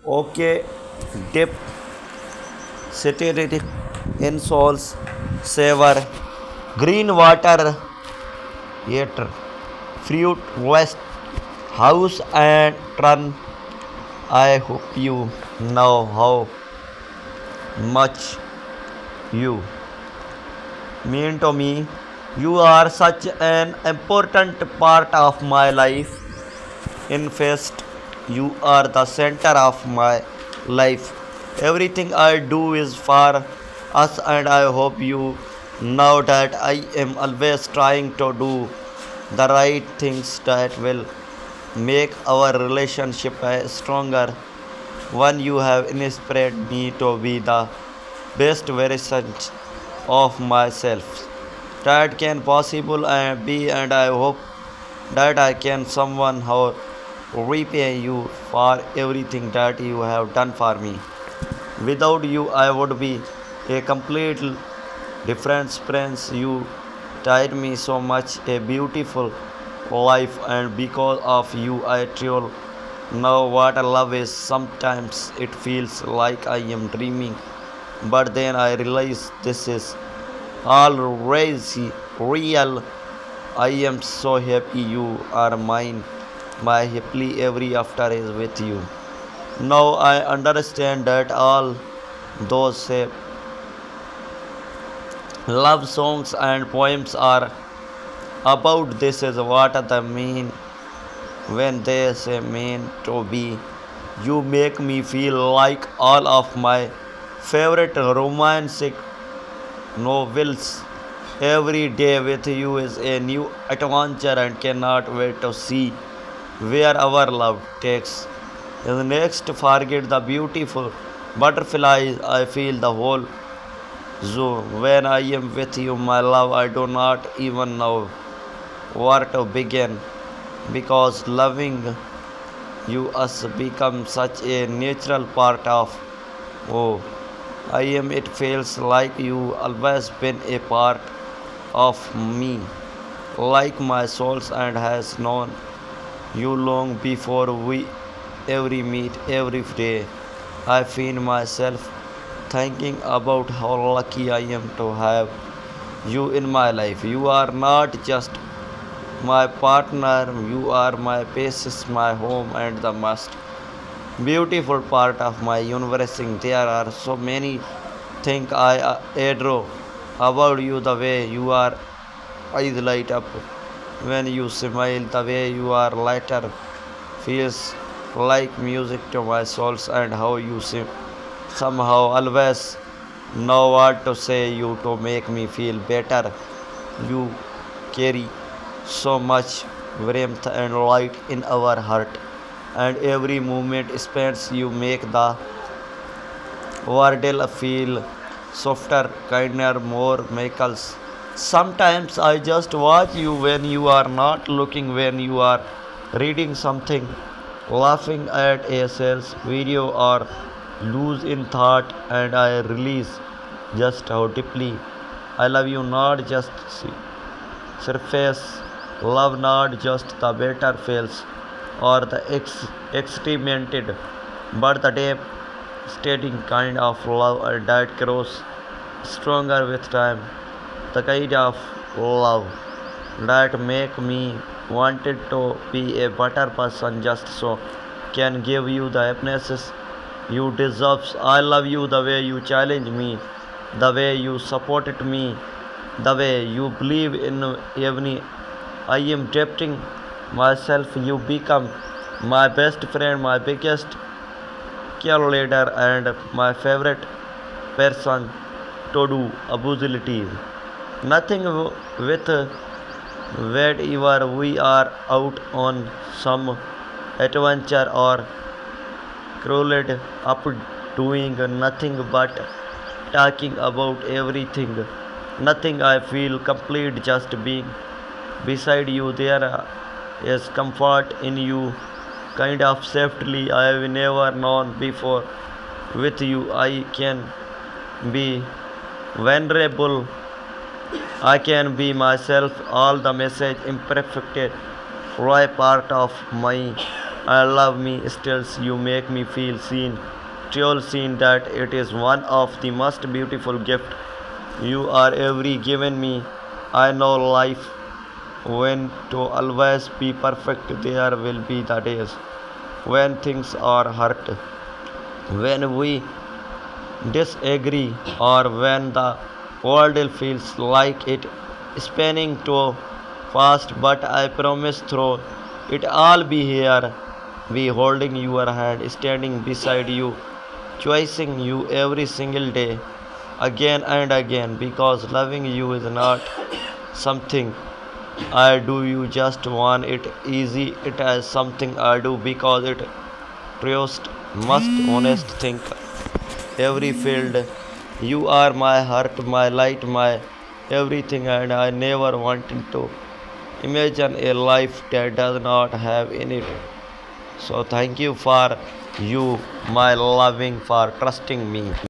Okay, dip, saturated in souls, savor, green water, eater, fruit, west, house and run. I hope you know how much you mean to me. You are such an important part of my life. In fact, you are the center of my life. Everything I do is for us, and I hope you know that I am always trying to do the right things that will make our relationship stronger. One, you have inspired me to be the best version of myself that can possible be, and I hope that I can somehow repay you for everything that you have done for me. Without you, I would be a complete different prince. You taught me so much a beautiful life, and because of you, I truly know what love is. Sometimes it feels like I am dreaming, but then I realize this is always real. I am so happy you are mine. My happily every after is with you. Now I understand that all those love songs and poems are about this is what they mean when they say mean to be. You make me feel like all of my favorite romantic novels. Every day with you is a new adventure and cannot wait to see where our love takes. And next, forget the beautiful butterflies. I feel the whole zoo. When I am with you, my love, I do not even know where to begin because loving you has become such a natural part of oh I am. It feels like you always been a part of me, like my soul, and has known you long before we every meet every day. I find myself thinking about how lucky I am to have you in my life. You are not just my partner, you are my basis, my home, and the most beautiful part of my universe. There are so many things I adore about you, the way you are eyes light up when you smile, the way you are lighter feels like music to my soul, and how you somehow always know what to say you to make me feel better. You carry so much warmth and light in our heart, and every moment spent you make the world feel softer, kinder, more Michaels. Sometimes I just watch you when you are not looking, when you are reading something, laughing at a sales video, or lose in thought, and I release just how deeply I love you. Not just surface love, not just the better feels or the extremated, but the deep, steady kind of love that grows stronger with time. The kind of love that make me wanted to be a better person just so can give you the happiness you deserve. I love you the way you challenge me, the way you supported me, the way you believe in even I am drifting myself. You become my best friend, my biggest cheerleader, and my favorite person to do abilities. Nothing with whenever we are out on some adventure or crawled up doing nothing but talking about everything. Nothing. I feel complete just being beside you. There is comfort in you, kind of safely I have never known before. With you, I can be vulnerable. I can be myself. All the message imperfect, right part of my I love me still. You make me feel seen. Truly seen that it is one of the most beautiful gift you are ever given me. I know life when to always be perfect. There will be the days when things are hurt, when we disagree, or when the world feels like it spinning too fast. But I promise through it all be here, be holding your hand, standing beside you, choosing you every single day, again and again, because loving you is not something I do you just want it easy. It is something I do because it trust must honest think every field. You are my heart, my light, my everything, and I never wanted to imagine a life that does not have in it. So thank you for you, my loving, for trusting me.